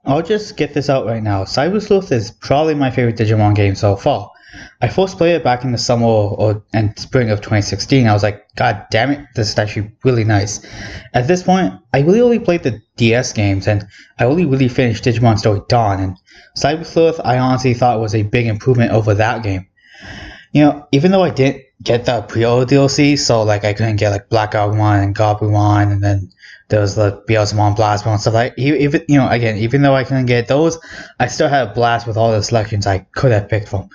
I'll just get this out right now. Cyber Sleuth is probably my favorite Digimon game so far. I first played it back in the summer and spring of 2016. I was like, God damn it, this is actually really nice. At this point, I really only played the DS games, and I only really finished Digimon Story Dawn, and Cyber Sleuth I honestly thought was a big improvement over that game. Even though I didn't get the pre-order DLC, so like I couldn't get like Black Agumon and Gabumon, and then there was the Beelzemon, Blastmon, and stuff like. Even again, even though I couldn't get those, I still had a blast with all the selections I could have picked from.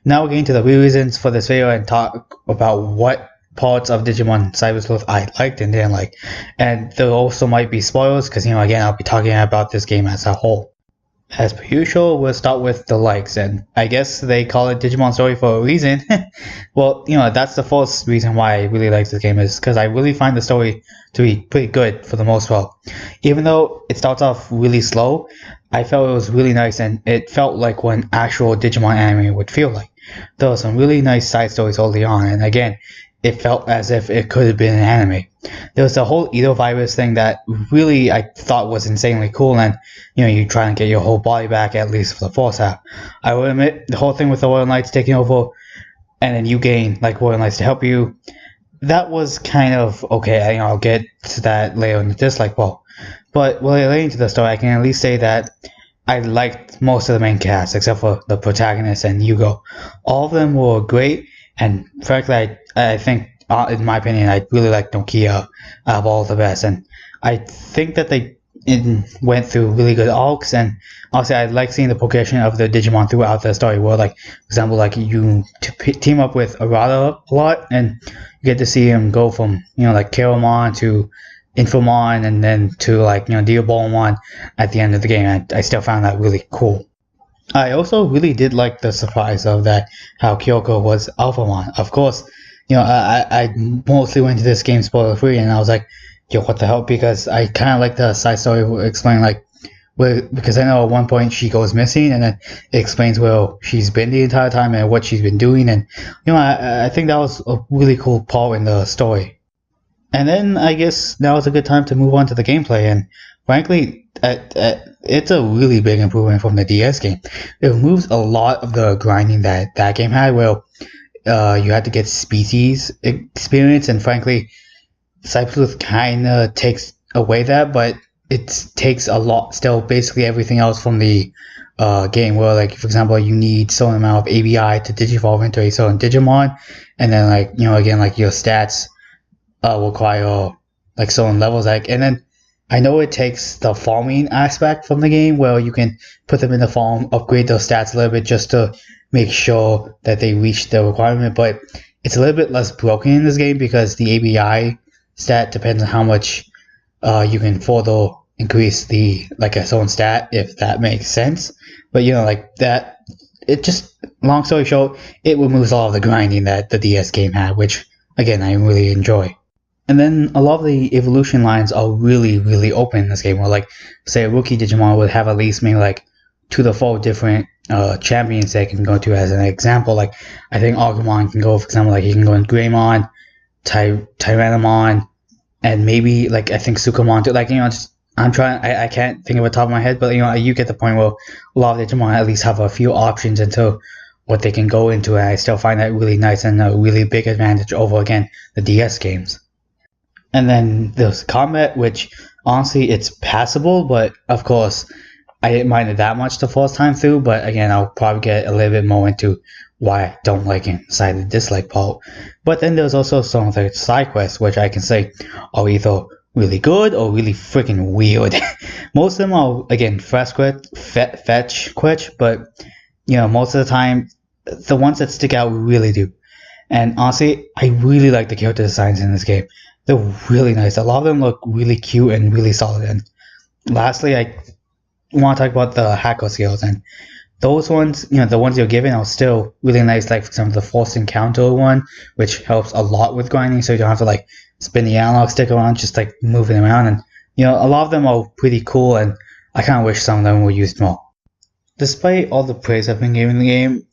Now we're getting to the real reasons for this video and talk about what parts of Digimon Cyber Sleuth I liked and didn't like, and there also might be spoilers because again I'll be talking about this game as a whole. As per usual, we'll start with the likes, and I guess they call it Digimon Story for a reason. Well, that's the first reason why I really like this game is because I really find the story to be pretty good for the most part. Even though it starts off really slow, I felt it was really nice and it felt like what an actual Digimon anime would feel like. There were some really nice side stories early on, and again, it felt as if it could have been an anime. There was the whole Edo virus thing that really I thought was insanely cool, and you try and get your whole body back at least for the first half. I will admit the whole thing with the Royal Knights taking over, and then you gain like Royal Knights to help you. That was kind of okay. I'll get to that later in the dislike ball. But relating to the story, I can at least say that I liked most of the main cast except for the protagonist and Yugo. All of them were great, and frankly, I think, in my opinion, I really like Nokia out of all the best, and I think that they went through really good arcs, and honestly, I like seeing the progression of the Digimon throughout the story. Where, like, for example, like you team up with Arata a lot, and you get to see him go from like Karomon to Infomon, and then to like Diabolmon at the end of the game. And I still found that really cool. I also really did like the surprise of that how Kyoko was Alphamon. Of course, I mostly went to this game spoiler free, and I was like, yo, what the hell? Because I kind of like the side story explaining like, because I know at one point she goes missing, and then it explains where she's been the entire time and what she's been doing, and I think that was a really cool part in the story. And then I guess now is a good time to move on to the gameplay, and frankly, it's a really big improvement from the DS game. It removes a lot of the grinding that game had, where you had to get species experience, and frankly, Cyber Sleuth kind of takes away that, but it takes a lot, still basically everything else from the game, where like, for example, you need certain amount of ABI to digivolve into a certain Digimon, and then like, again, like your stats require like certain levels, like, and then I know it takes the farming aspect from the game where you can put them in the farm, upgrade their stats a little bit just to make sure that they reach the requirement, but it's a little bit less broken in this game because the ABI stat depends on how much you can further increase the like a certain stat, if that makes sense. But like that, it just, long story short, it removes all of the grinding that the DS game had, which again I really enjoy. And then a lot of the evolution lines are really, really open in this game. Where, like, say a rookie Digimon would have at least maybe like 2 to 4 different champions they can go to. As an example, like I think Agumon can go, for example, like he can go in Greymon, Tyrannomon, and maybe like I think Sukamon too. Like just, I can't think of it top of my head, but you get the point where a lot of Digimon at least have a few options into what they can go into, and I still find that really nice and a really big advantage over again the DS games. And then there's combat, which honestly it's passable, but of course I didn't mind it that much the first time through. But again, I'll probably get a little bit more into why I don't like it inside the dislike part. But then there's also some of the side quests, which I can say are either really good or really freaking weird. Most of them are again fetch quests, but most of the time the ones that stick out really do. And honestly, I really like the character designs in this game. They're really nice. A lot of them look really cute and really solid. And lastly, I want to talk about the hacker skills. And those ones, the ones you're given are still really nice. Like, for example, the forced encounter one, which helps a lot with grinding. So you don't have to, like, spin the analog stick around, just, like, moving around. And, a lot of them are pretty cool. And I kind of wish some of them were used more. Despite all the praise I've been giving the game,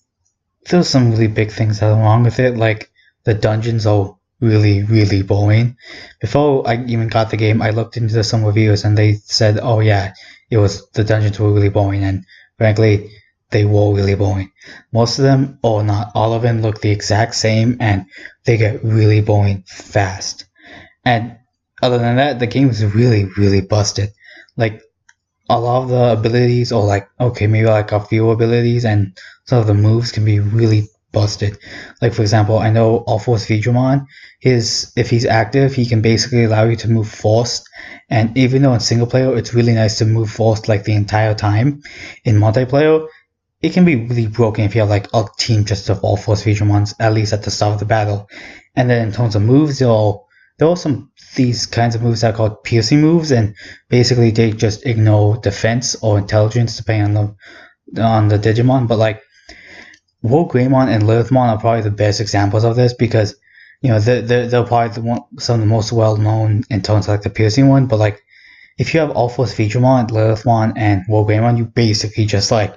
there's some really big things that are wrong with it. Like, the dungeons are really, really boring. Before I even got the game, I looked into some reviews and they said, oh yeah, the dungeons were really boring, and frankly, they were really boring. Most of them, or not all of them, look the exact same, and they get really boring fast. And other than that, the game is really, really busted. Like, a lot of the abilities, or like, okay, maybe like a few abilities, and some of the moves can be really busted. Like, for example, I know All Force Digimon, if he's active, he can basically allow you to move forced. And even though in single player, it's really nice to move forced like the entire time, in multiplayer, it can be really broken if you have like a team just of All Force Digimons, at least at the start of the battle. And then in terms of moves, there are some these kinds of moves that are called piercing moves, and basically they just ignore defense or intelligence depending on the Digimon. But like Greymon and Lilithmon are probably the best examples of this, because they're probably some of the most well known in terms of like the piercing one. But like if you have All Force Digimon, Lilithmon, and Greymon, you basically just like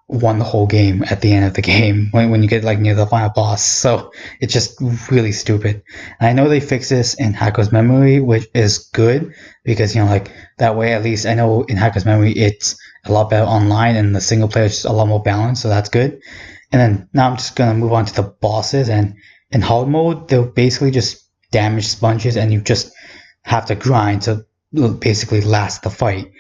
won the whole game at the end of the game when you get like near the final boss. So it's just really stupid. And I know they fixed this in Hacker's Memory, which is good, because like that way, at least I know in Hacker's Memory it's a lot better online, and the single player is just a lot more balanced, so that's good. And then now I'm just gonna move on to the bosses. And in hard mode, they're basically just damage sponges, and you just have to grind to basically last the fight.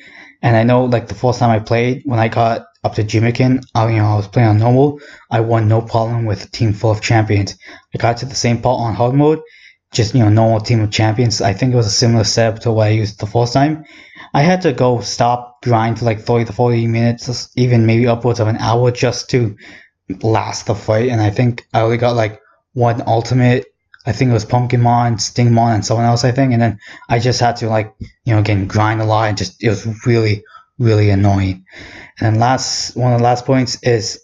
And I know like the first time I played, when I got up to Jimikin, I was playing on normal, I won no problem with a team full of champions. I got to the same part on hard mode, just normal team of champions. I think it was a similar setup to what I used the first time. I had to go stop grind for like 30 to 40 minutes, even maybe upwards of an hour, just to last the fight. And I think I only got like one ultimate. I think it was Pumpkinmon, Stingmon, and someone else, I think. And then I just had to like, again, grind a lot, and it was really, really annoying. And then one of the last points is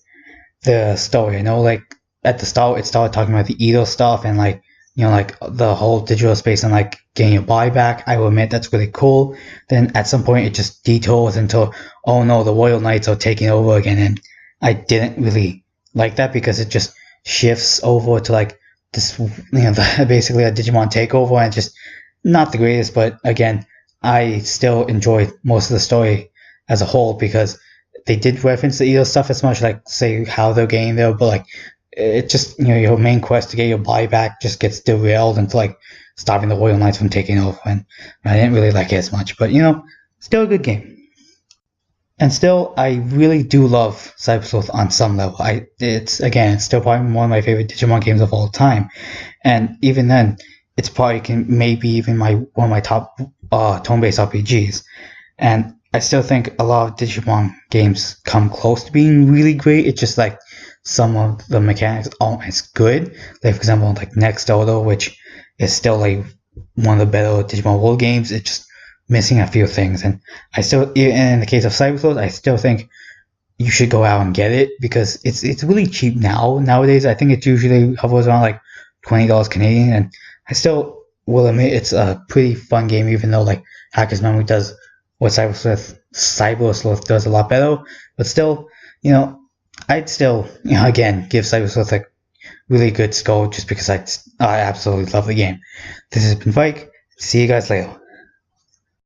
the story. I know like at the start it started talking about the Edo stuff, and like like the whole digital space and like getting your body back. I will admit that's really cool. Then at some point it just detours into, oh no, the Royal Knights are taking over again, and I didn't really like that, because it just shifts over to like this basically a Digimon takeover, and just not the greatest. But again, I still enjoyed most of the story as a whole, because they did reference the Edo stuff as much, like say how they're getting there, but like it just your main quest to get your body back just gets derailed into like stopping the Royal Knights from taking over, and I didn't really like it as much. But still a good game. And still, I really do love Cyber Sleuth on some level. It's still probably one of my favorite Digimon games of all time, and even then, it's probably maybe even one of my top turn-based RPGs. And I still think a lot of Digimon games come close to being really great. It's just like some of the mechanics aren't as good. Like for example, like Next Order, which is still like one of the better Digimon World games. It's just missing a few things. And in the case of Cyber Sleuth, I still think you should go out and get it, because it's really cheap nowadays. I think it usually hovers around like $20 Canadian, and I still will admit it's a pretty fun game, even though like Hacker's Memory does what Cyber Sleuth does a lot better. But still, I'd still again give Cyber Sleuth a really good score, just because I absolutely love the game. This has been Vike. See you guys later.